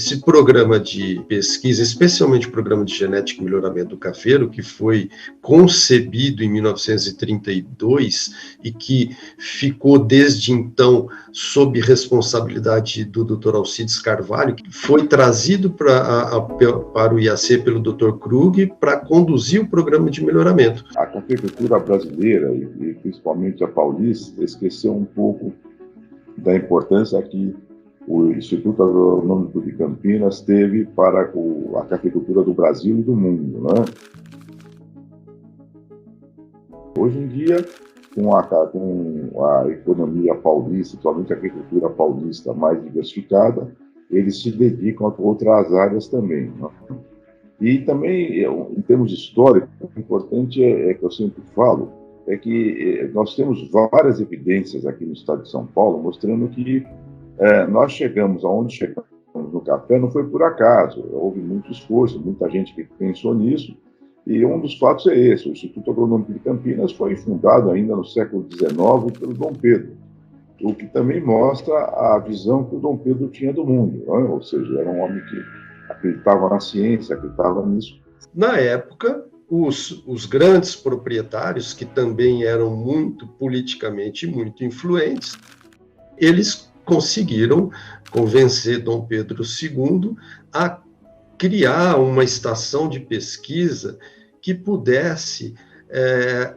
Esse programa de pesquisa, especialmente o programa de genética e melhoramento do cafeiro, que foi concebido em 1932 e que ficou desde então sob responsabilidade do Dr. Alcides Carvalho, que foi trazido para o IAC pelo Dr. Krug para conduzir o programa de melhoramento. A cafeicultura brasileira, e principalmente a paulista, esqueceu um pouco da importância que o Instituto Agronômico de Campinas teve para a cafeicultura do Brasil e do mundo, né? Hoje em dia, com a economia paulista, principalmente a agricultura paulista mais diversificada, eles se dedicam a outras áreas também, né? E também, em termos históricos, o importante que eu sempre falo, é que nós temos várias evidências aqui no estado de São Paulo mostrando que nós chegamos aonde chegamos no café não foi por acaso, houve muito esforço, muita gente que pensou nisso, e um dos fatos é esse: o Instituto Agronômico de Campinas foi fundado ainda no século XIX pelo Dom Pedro, o que também mostra a visão que o Dom Pedro tinha do mundo, né? Ou seja, era um homem que acreditava na ciência, acreditava nisso. Na época, os grandes proprietários, que também eram muito politicamente muito influentes, eles conseguiram convencer Dom Pedro II a criar uma estação de pesquisa que pudesse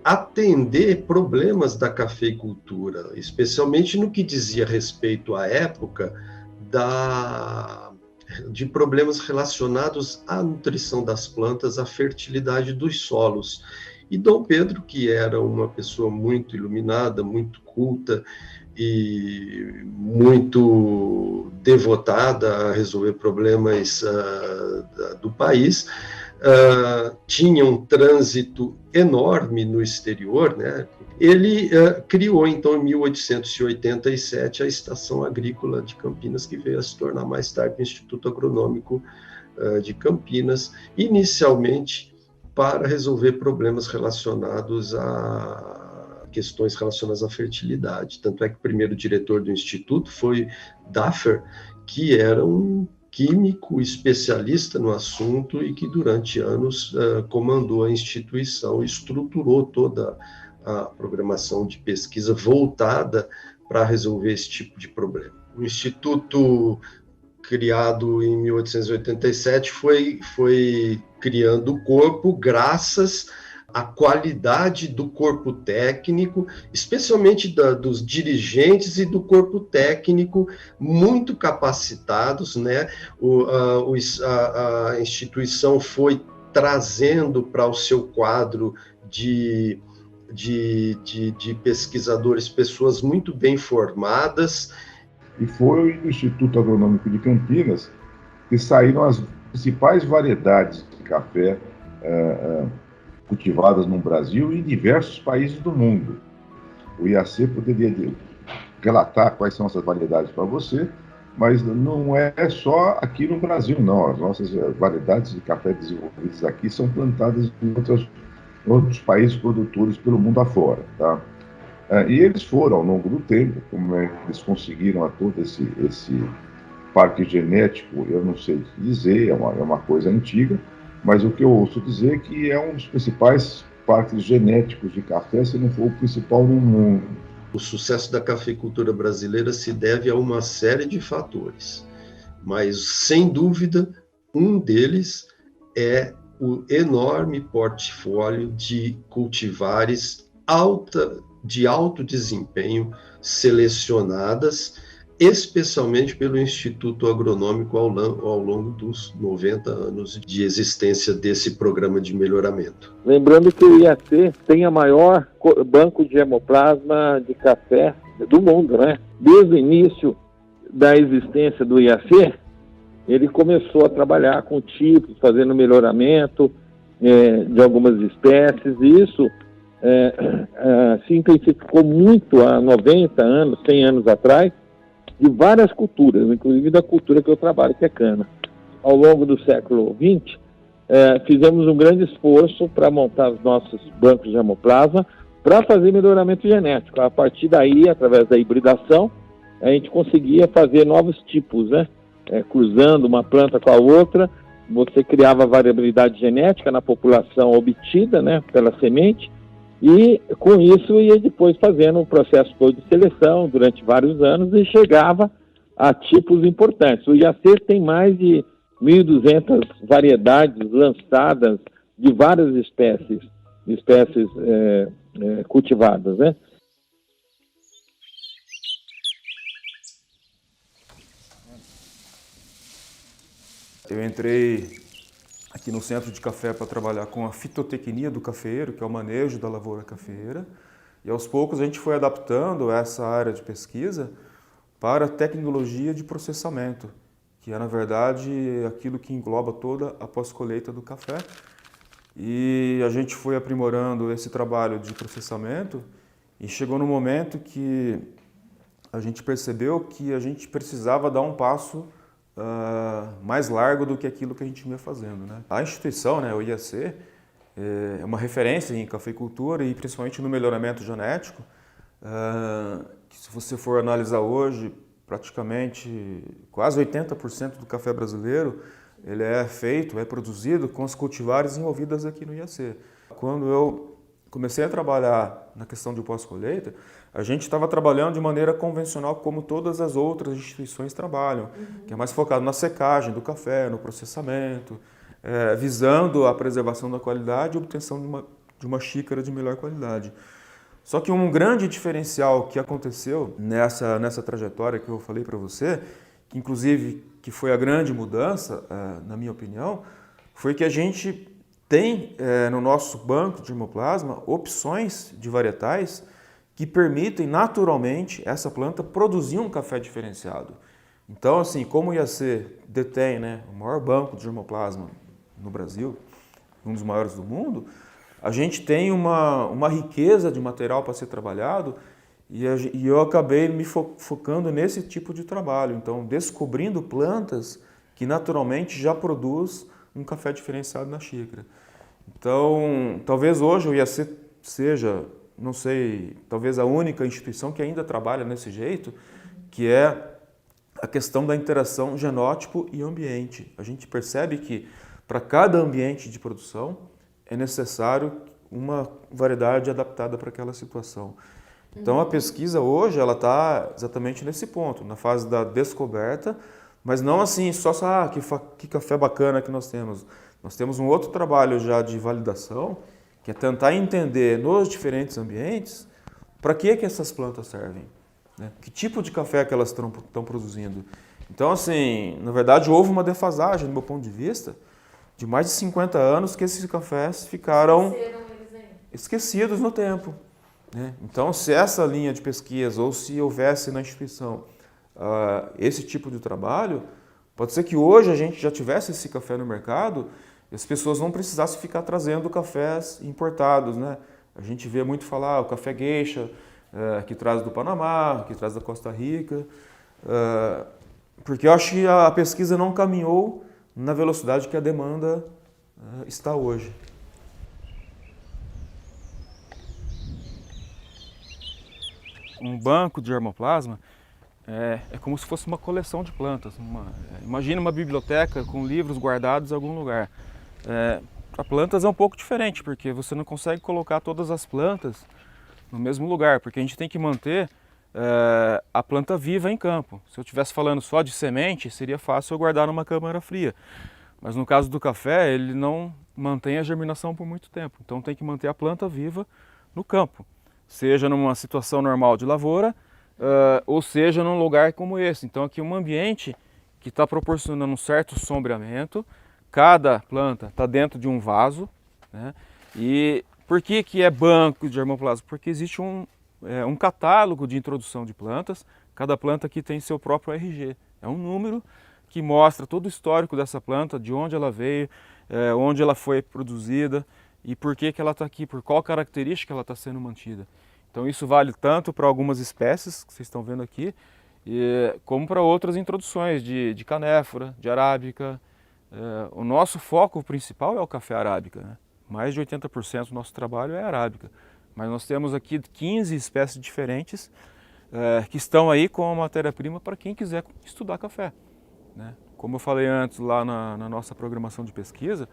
atender problemas da cafeicultura, especialmente no que dizia respeito à época de problemas relacionados à nutrição das plantas, à fertilidade dos solos. E Dom Pedro, que era uma pessoa muito iluminada, muito culta e muito devotada a resolver problemas do país, tinha um trânsito enorme no exterior, né? Ele criou, então, em 1887, a Estação Agrícola de Campinas, que veio a se tornar mais tarde o Instituto Agronômico de Campinas, inicialmente para resolver problemas relacionados a questões relacionadas à fertilidade. Tanto é que o primeiro diretor do Instituto foi Daffer, que era um químico especialista no assunto e que durante anos comandou a instituição e estruturou toda a programação de pesquisa voltada para resolver esse tipo de problema. O Instituto, criado em 1887, foi criando o corpo graças à qualidade do corpo técnico, especialmente dos dirigentes e do corpo técnico muito capacitados, né? A instituição foi trazendo para o seu quadro de pesquisadores pessoas muito bem formadas. E foi o Instituto Agronômico de Campinas que saíram as principais variedades de café cultivadas no Brasil e em diversos países do mundo. O IAC poderia relatar quais são essas variedades para você, mas não é só aqui no Brasil, não. As nossas variedades de café desenvolvidas aqui são plantadas em outros países produtores pelo mundo afora, tá? E eles foram, ao longo do tempo, como eles conseguiram a todo esse parque genético, eu não sei dizer, é uma coisa antiga, mas o que eu ouço dizer é que é um dos principais parques genéticos de café, se não for o principal no mundo. O sucesso da cafeicultura brasileira se deve a uma série de fatores, mas, sem dúvida, um deles é o enorme portfólio de cultivares de alto desempenho selecionadas, especialmente pelo Instituto Agronômico ao longo dos 90 anos de existência desse programa de melhoramento. Lembrando que o IAC tem a maior banco de hemoplasma de café do mundo, né? Desde o início da existência do IAC, ele começou a trabalhar com tipos, fazendo melhoramento de algumas espécies, e isso se intensificou muito há 90 anos, 100 anos atrás, de várias culturas, inclusive da cultura que eu trabalho, que é cana. Ao longo do século XX, fizemos um grande esforço para montar os nossos bancos de hemoplasma para fazer melhoramento genético. A partir daí, através da hibridação, a gente conseguia fazer novos tipos, né? cruzando uma planta com a outra, você criava variabilidade genética na população obtida, né, pela semente, e com isso ia depois fazendo um processo todo de seleção durante vários anos e chegava a tipos importantes. O IAC tem mais de 1.200 variedades lançadas de várias espécies cultivadas, né? Eu entrei aqui no Centro de Café para trabalhar com a fitotecnia do cafeeiro, que é o manejo da lavoura cafeeira, e aos poucos a gente foi adaptando essa área de pesquisa para a tecnologia de processamento, que é, na verdade, aquilo que engloba toda a pós-colheita do café. E a gente foi aprimorando esse trabalho de processamento e chegou no momento que a gente percebeu que a gente precisava dar um passo mais largo do que aquilo que a gente vinha fazendo, né? A instituição, né, o IAC, é uma referência em cafeicultura e principalmente no melhoramento genético, que se você for analisar hoje, praticamente quase 80% do café brasileiro ele é produzido com as cultivares envolvidas aqui no IAC. Quando eu comecei a trabalhar na questão de pós-colheita, a gente estava trabalhando de maneira convencional como todas as outras instituições trabalham, que é mais focado na secagem do café, no processamento, visando a preservação da qualidade e obtenção de uma xícara de melhor qualidade. Só que um grande diferencial que aconteceu nessa trajetória que eu falei para você, que inclusive que foi a grande mudança, na minha opinião, foi que a gente tem no nosso banco de germoplasma opções de varietais que permitem naturalmente essa planta produzir um café diferenciado. Então, assim, como o IAC detém, né, o maior banco de germoplasma no Brasil, um dos maiores do mundo, a gente tem uma riqueza de material para ser trabalhado e eu acabei me focando nesse tipo de trabalho. Então, descobrindo plantas que naturalmente já produzem um café diferenciado na xícara. Então, talvez hoje o IAC seja, não sei, talvez a única instituição que ainda trabalha nesse jeito, que é a questão da interação genótipo e ambiente. A gente percebe que para cada ambiente de produção é necessário uma variedade adaptada para aquela situação. Então a pesquisa hoje ela está exatamente nesse ponto, na fase da descoberta, mas não assim, que café bacana que nós temos. Nós temos um outro trabalho já de validação, que é tentar entender nos diferentes ambientes para que essas plantas servem, né? Que tipo de café que elas estão produzindo. Então, assim, na verdade houve uma defasagem, do meu ponto de vista, de mais de 50 anos que esses cafés ficaram esquecidos no tempo, né? Então, se essa linha de pesquisa ou se houvesse na instituição esse tipo de trabalho, pode ser que hoje a gente já tivesse esse café no mercado e as pessoas não precisassem ficar trazendo cafés importados, né? A gente vê muito falar o café geisha, que traz do Panamá, que traz da Costa Rica, porque eu acho que a pesquisa não caminhou na velocidade que a demanda está hoje. Um banco de germoplasma é como se fosse uma coleção de plantas. Imagina uma biblioteca com livros guardados em algum lugar. Para plantas é um pouco diferente, porque você não consegue colocar todas as plantas no mesmo lugar, porque a gente tem que manter a planta viva em campo. Se eu estivesse falando só de semente, seria fácil eu guardar numa câmara fria. Mas no caso do café, ele não mantém a germinação por muito tempo. Então tem que manter a planta viva no campo, seja numa situação normal de lavoura, ou seja num lugar como esse. Então aqui é um ambiente que está proporcionando um certo sombreamento. Cada planta está dentro de um vaso, né? E por que é banco de germoplasma? Porque existe um catálogo de introdução de plantas. Cada planta aqui tem seu próprio RG. É um número que mostra todo o histórico dessa planta, de onde ela veio, onde ela foi produzida e por que ela está aqui, por qual característica ela está sendo mantida. Então isso vale tanto para algumas espécies que vocês estão vendo aqui, como para outras introduções de canéfora, de arábica. O nosso foco principal é o café arábica, né? Mais de 80% do nosso trabalho é arábica. Mas nós temos aqui 15 espécies diferentes que estão aí com a matéria-prima para quem quiser estudar café. né? Como eu falei antes lá na nossa programação de pesquisa,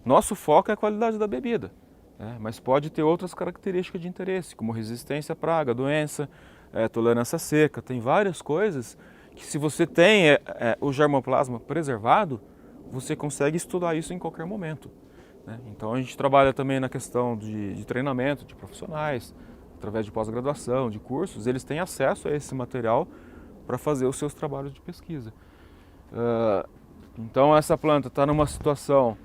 nosso foco é a qualidade da bebida, né? Mas pode ter outras características de interesse, como resistência à praga, doença, tolerância seca. Tem várias coisas que, se você tem o germoplasma preservado, você consegue estudar isso em qualquer momento, né? Então a gente trabalha também na questão de treinamento de profissionais, através de pós-graduação, de cursos. Eles têm acesso a esse material para fazer os seus trabalhos de pesquisa. Então essa planta está numa situação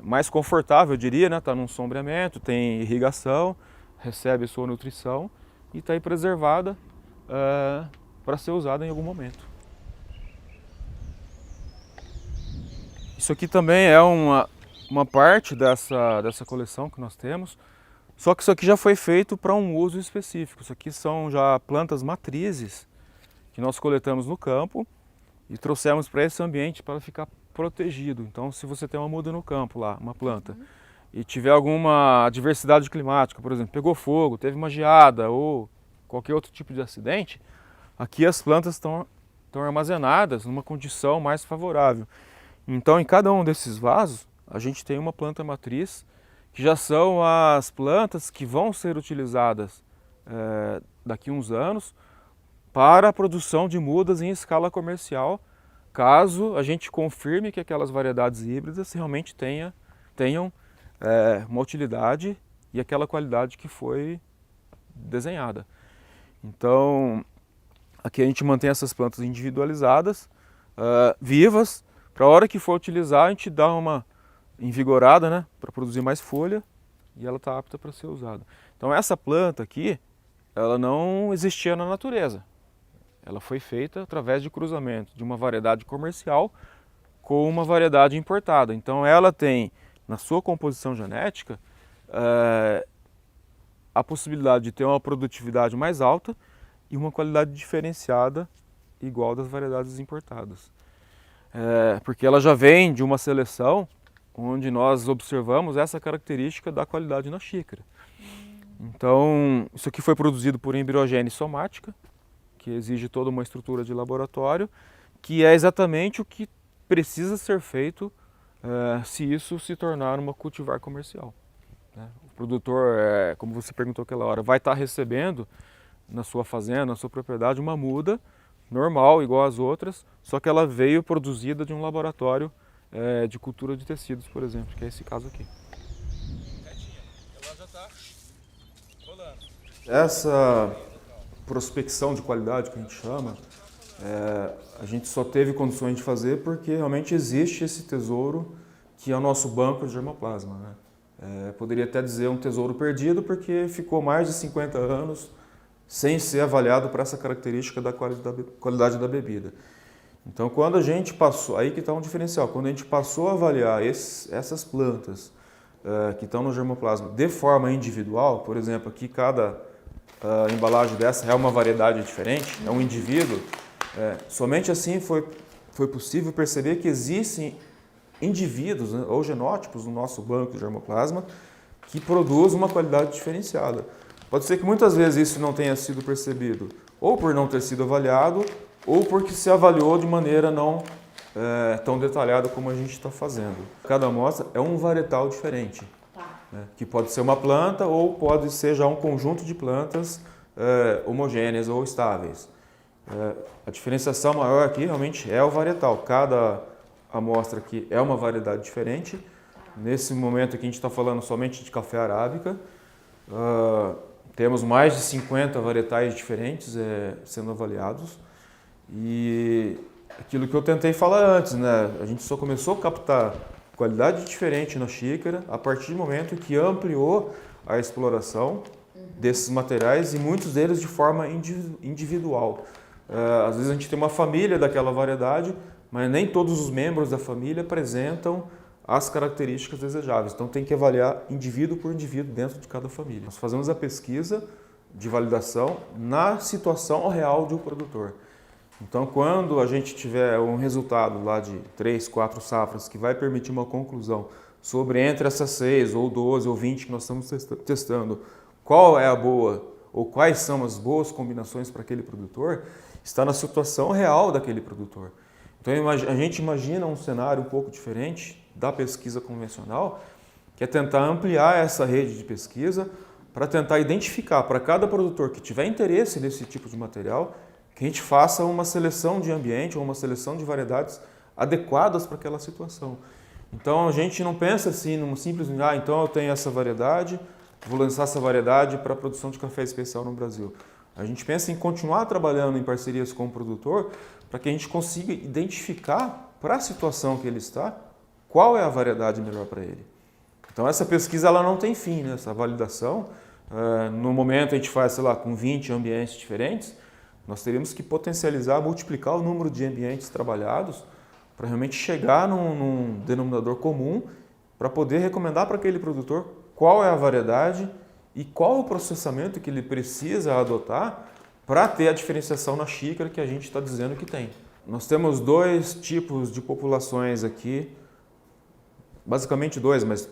mais confortável, eu diria, né? Está num sombreamento, tem irrigação, recebe sua nutrição e está aí preservada para ser usada em algum momento. Isso aqui também é uma parte dessa coleção que nós temos, só que isso aqui já foi feito para um uso específico. Isso aqui são já plantas matrizes que nós coletamos no campo e trouxemos para esse ambiente para ficar protegido. Então, se você tem uma muda no campo lá, uma planta, e tiver alguma adversidade climática, por exemplo, pegou fogo, teve uma geada ou qualquer outro tipo de acidente, aqui as plantas estão armazenadas numa condição mais favorável. Então, em cada um desses vasos, a gente tem uma planta matriz, que já são as plantas que vão ser utilizadas daqui a uns anos para a produção de mudas em escala comercial, caso a gente confirme que aquelas variedades híbridas realmente tenham uma utilidade e aquela qualidade que foi desenhada. Então, aqui a gente mantém essas plantas individualizadas, vivas, para a hora que for utilizar a gente dá uma invigorada, né, para produzir mais folha, e ela está apta para ser usada. Então essa planta aqui, ela não existia na natureza. Ela foi feita através de cruzamento de uma variedade comercial com uma variedade importada. Então ela tem, na sua composição genética, a possibilidade de ter uma produtividade mais alta e uma qualidade diferenciada igual das variedades importadas. Porque ela já vem de uma seleção onde nós observamos essa característica da qualidade na xícara. Então, isso aqui foi produzido por embriogênese somática, que exige toda uma estrutura de laboratório, que é exatamente o que precisa ser feito se isso se tornar uma cultivar comercial, né? O produtor, como você perguntou aquela hora, vai estar recebendo na sua fazenda, na sua propriedade, uma muda normal, igual às outras, só que ela veio produzida de um laboratório de cultura de tecidos, por exemplo, que é esse caso aqui. Essa prospecção de qualidade que a gente chama, a gente só teve condições de fazer porque realmente existe esse tesouro que é o nosso banco de germoplasma, né? Poderia até dizer um tesouro perdido porque ficou mais de 50 anos sem ser avaliado para essa característica da qualidade da bebida. Então, quando a gente passou, aí que está um diferencial, quando a gente passou a avaliar essas plantas que estão no germoplasma de forma individual, por exemplo, aqui cada embalagem dessa é uma variedade diferente, é um indivíduo, somente assim foi possível perceber que existem indivíduos, né, ou genótipos no nosso banco de germoplasma que produzem uma qualidade diferenciada. Pode ser que muitas vezes isso não tenha sido percebido, ou por não ter sido avaliado, ou porque se avaliou de maneira não tão detalhada como a gente está fazendo. Cada amostra é um varietal diferente, né, que pode ser uma planta ou pode ser já um conjunto de plantas homogêneas ou estáveis. A diferenciação maior aqui realmente é o varietal. Cada amostra aqui é uma variedade diferente. Nesse momento aqui a gente está falando somente de café arábica. Temos mais de 50 varietais diferentes sendo avaliados. E aquilo que eu tentei falar antes, né? A gente só começou a captar qualidade diferente na xícara a partir do momento que ampliou a exploração desses materiais e muitos deles de forma individual. Às vezes a gente tem uma família daquela variedade, mas nem todos os membros da família apresentam as características desejáveis. Então tem que avaliar indivíduo por indivíduo dentro de cada família. Nós fazemos a pesquisa de validação na situação real de um produtor. Então, quando a gente tiver um resultado lá de 3, 4 safras que vai permitir uma conclusão sobre entre essas 6 ou 12 ou 20 que nós estamos testando, qual é a boa ou quais são as boas combinações para aquele produtor, está na situação real daquele produtor. Então a gente imagina um cenário um pouco diferente da pesquisa convencional, que é tentar ampliar essa rede de pesquisa para tentar identificar para cada produtor que tiver interesse nesse tipo de material, que a gente faça uma seleção de ambiente ou uma seleção de variedades adequadas para aquela situação. Então a gente não pensa assim num simples, então eu tenho essa variedade, vou lançar essa variedade para a produção de café especial no Brasil. A gente pensa em continuar trabalhando em parcerias com o produtor para que a gente consiga identificar para a situação que ele está, qual é a variedade melhor para ele. Então essa pesquisa ela não tem fim, né? Essa validação. No momento a gente faz, sei lá, com 20 ambientes diferentes, nós teríamos que potencializar, multiplicar o número de ambientes trabalhados para realmente chegar num denominador comum para poder recomendar para aquele produtor qual é a variedade e qual o processamento que ele precisa adotar para ter a diferenciação na xícara que a gente está dizendo que tem. Nós temos 2 tipos de populações aqui, basicamente 2, mas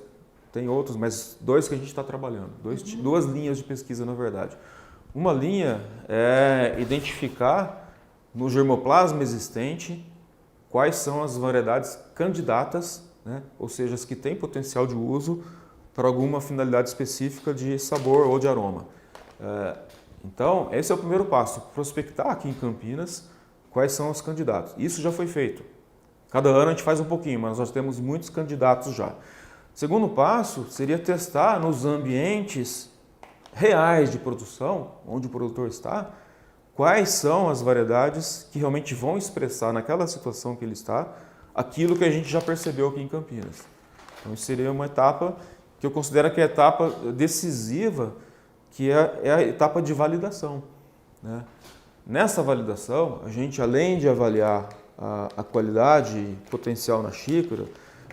tem outros, mas 2 que a gente está trabalhando, 2 linhas de pesquisa na verdade. Uma linha é identificar no germoplasma existente quais são as variedades candidatas, né? Ou seja, as que têm potencial de uso para alguma finalidade específica de sabor ou de aroma. Então, esse é o primeiro passo, prospectar aqui em Campinas quais são os candidatos. Isso já foi feito. Cada ano a gente faz um pouquinho, mas nós temos muitos candidatos já. Segundo passo seria testar nos ambientes reais de produção, onde o produtor está, quais são as variedades que realmente vão expressar naquela situação que ele está, aquilo que a gente já percebeu aqui em Campinas. Então isso seria uma etapa que eu considero que é a etapa decisiva, que é a etapa de validação, né? Nessa validação, a gente, além de avaliar a qualidade potencial na xícara,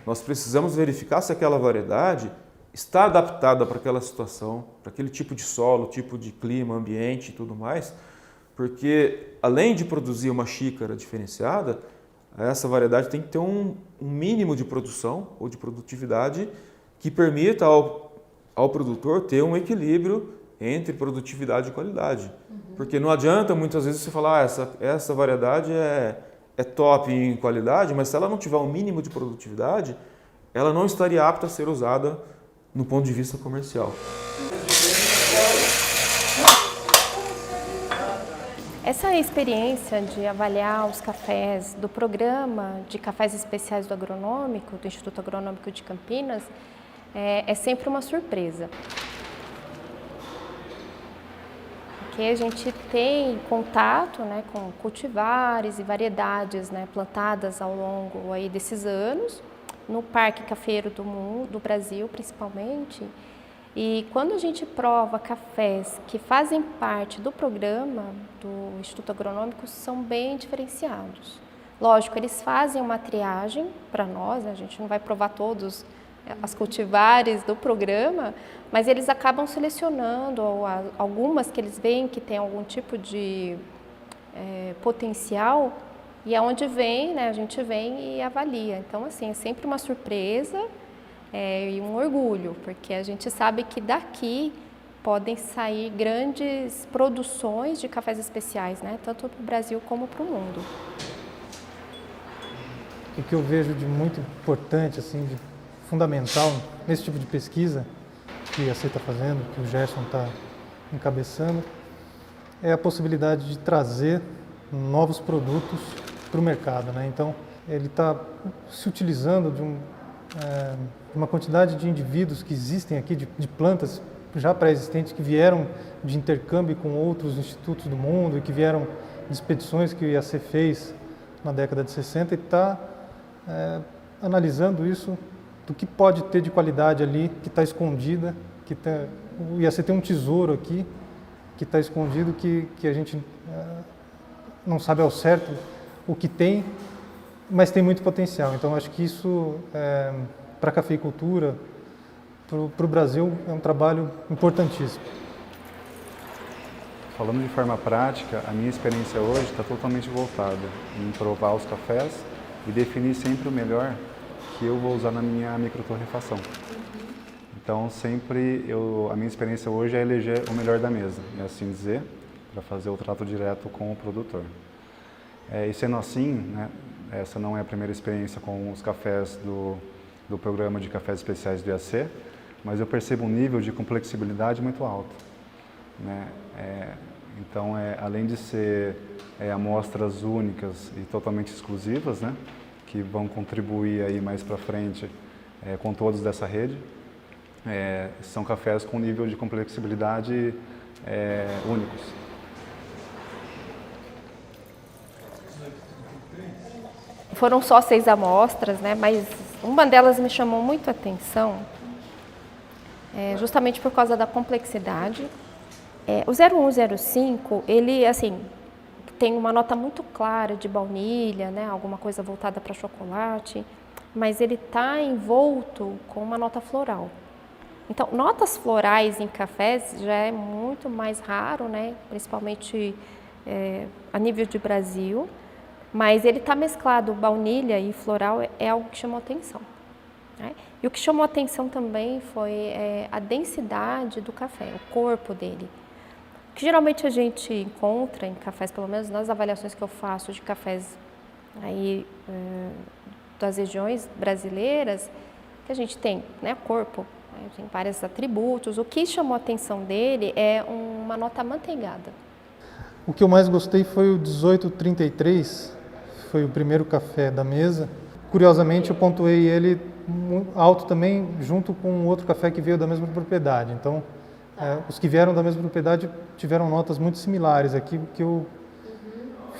nós precisamos verificar se aquela variedade está adaptada para aquela situação, para aquele tipo de solo, tipo de clima, ambiente e tudo mais, porque além de produzir uma xícara diferenciada, essa variedade tem que ter um mínimo de produção ou de produtividade que permita ao produtor ter um equilíbrio entre produtividade e qualidade. Porque não adianta muitas vezes você falar, essa variedade é top em qualidade, mas se ela não tiver um mínimo de produtividade, ela não estaria apta a ser usada no ponto de vista comercial. Essa experiência de avaliar os cafés do programa de cafés especiais do Agronômico, do Instituto Agronômico de Campinas, é sempre uma surpresa. Porque a gente tem contato, né, com cultivares e variedades, né, plantadas ao longo aí desses anos, no Parque Cafeiro do Brasil, principalmente. E quando a gente prova cafés que fazem parte do programa do Instituto Agronômico, são bem diferenciados. Lógico, eles fazem uma triagem para nós, né? A gente não vai provar todos as cultivares do programa, mas eles acabam selecionando algumas que eles veem que tem algum tipo de potencial, e é onde vem, né, a gente vem e avalia. Então, assim, é sempre uma surpresa e um orgulho, porque a gente sabe que daqui podem sair grandes produções de cafés especiais, né, tanto para o Brasil como para o mundo. O que eu vejo de muito importante, assim, de fundamental nesse tipo de pesquisa que a C está fazendo, que o Gerson está encabeçando, é a possibilidade de trazer novos produtos para o mercado, né? Então, ele está se utilizando de uma quantidade de indivíduos que existem aqui, de plantas já pré-existentes, que vieram de intercâmbio com outros institutos do mundo e que vieram de expedições que o IAC fez na década de 60 e está analisando isso, do que pode ter de qualidade ali, que está escondida, o IAC tem um tesouro aqui, que está escondido, que a gente não sabe ao certo o que tem, mas tem muito potencial. Então, acho que isso, para a cafeicultura, para o Brasil, é um trabalho importantíssimo. Falando de forma prática, a minha experiência hoje está totalmente voltada em provar os cafés e definir sempre o melhor que eu vou usar na minha microtorrefação. Então, sempre a minha experiência hoje é eleger o melhor da mesa, é assim dizer, para fazer o trato direto com o produtor. E sendo assim, né, essa não é a primeira experiência com os cafés do programa de cafés especiais do IAC, mas eu percebo um nível de complexibilidade muito alto, né? Então, além de ser amostras únicas e totalmente exclusivas, né, que vão contribuir aí mais para frente com todos dessa rede, são cafés com nível de complexibilidade únicos. Foram só 6 amostras, né, mas uma delas me chamou muito a atenção, justamente por causa da complexidade. O 0105, ele, assim, tem uma nota muito clara de baunilha, né, alguma coisa voltada para chocolate, mas ele está envolto com uma nota floral. Então, notas florais em cafés já é muito mais raro, né, principalmente a nível de Brasil, mas ele está mesclado baunilha e floral, é algo que chamou atenção, né? E o que chamou atenção também foi a densidade do café, o corpo dele. O que geralmente a gente encontra em cafés, pelo menos nas avaliações que eu faço de cafés aí, das regiões brasileiras, que a gente tem, né, corpo, né, tem vários atributos. O que chamou a atenção dele é uma nota amanteigada. O que eu mais gostei foi o 1833, foi o primeiro café da mesa. Curiosamente, eu pontuei ele alto também, junto com outro café que veio da mesma propriedade. Então, os que vieram da mesma propriedade tiveram notas muito similares aqui, que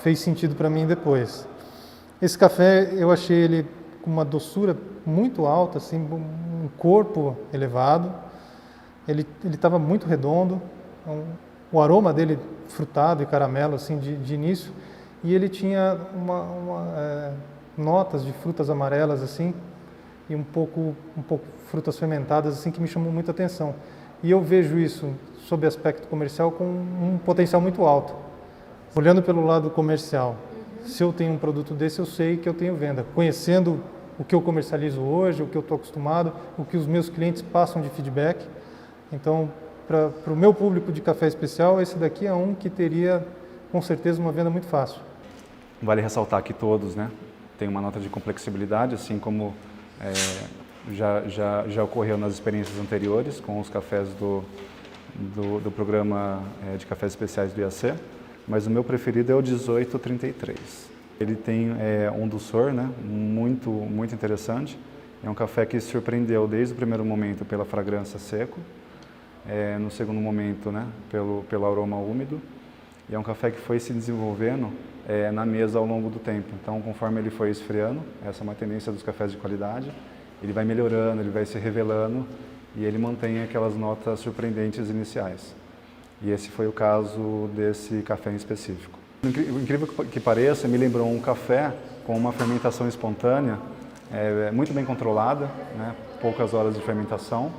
fez sentido para mim depois. Esse café, eu achei ele com uma doçura muito alta, assim, um corpo elevado. Ele estava muito redondo, o aroma dele frutado e caramelo, assim, de início, e ele tinha notas de frutas amarelas, assim, e um pouco frutas fermentadas, assim, que me chamou muita atenção. E eu vejo isso, sob aspecto comercial, com um potencial muito alto. Olhando pelo lado comercial, se eu tenho um produto desse, eu sei que eu tenho venda. Conhecendo o que eu comercializo hoje, o que eu estou acostumado, o que os meus clientes passam de feedback. Então, para o meu público de café especial, esse daqui é um que teria, com certeza, uma venda muito fácil. Vale ressaltar que todos, né, têm uma nota de complexibilidade, assim como já ocorreu nas experiências anteriores com os cafés do programa de cafés especiais do IAC, mas o meu preferido é o 1833. Ele tem um dulçor, né, muito interessante. É um café que surpreendeu desde o primeiro momento pela fragrância seco, no segundo momento, né, pelo aroma úmido, e é um café que foi se desenvolvendo na mesa ao longo do tempo. Então, conforme ele foi esfriando, essa é uma tendência dos cafés de qualidade, ele vai melhorando, ele vai se revelando e ele mantém aquelas notas surpreendentes iniciais. E esse foi o caso desse café em específico. O incrível que pareça, me lembrou um café com uma fermentação espontânea, muito bem controlada, né, poucas horas de fermentação,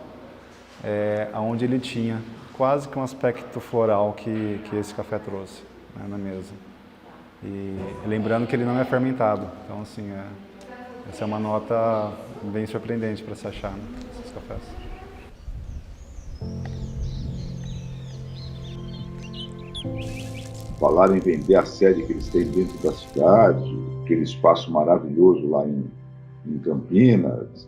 onde ele tinha quase que um aspecto floral que esse café trouxe, né, na mesa. E lembrando que ele não é fermentado, então assim, essa é uma nota bem surpreendente para se achar, né, nesses cafés. Falaram em vender a sede que eles têm dentro da cidade, aquele espaço maravilhoso lá em Campinas.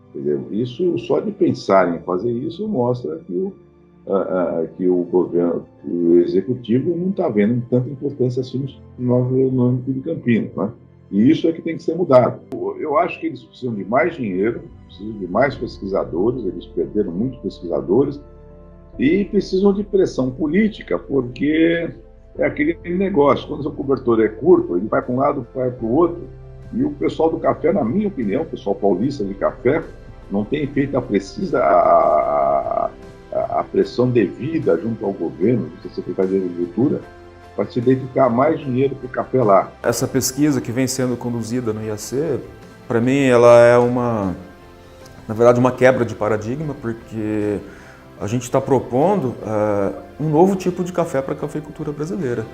Entendeu? Isso, só de pensar em fazer isso, mostra que o governo, o executivo não está vendo tanta importância assim no âmbito de Campinas, né? E isso é que tem que ser mudado. Eu acho que eles precisam de mais dinheiro, precisam de mais pesquisadores, eles perderam muitos pesquisadores, e precisam de pressão política, porque é aquele negócio, quando o cobertor é curto, ele vai para um lado, vai para o outro, e o pessoal do café, na minha opinião, o pessoal paulista de café, não tem feito a pressão devida junto ao governo, da Secretaria de Agricultura, para se dedicar mais dinheiro para o café lá. Essa pesquisa que vem sendo conduzida no IAC, para mim, ela é na verdade, uma quebra de paradigma, porque a gente está propondo um novo tipo de café para a cafeicultura brasileira.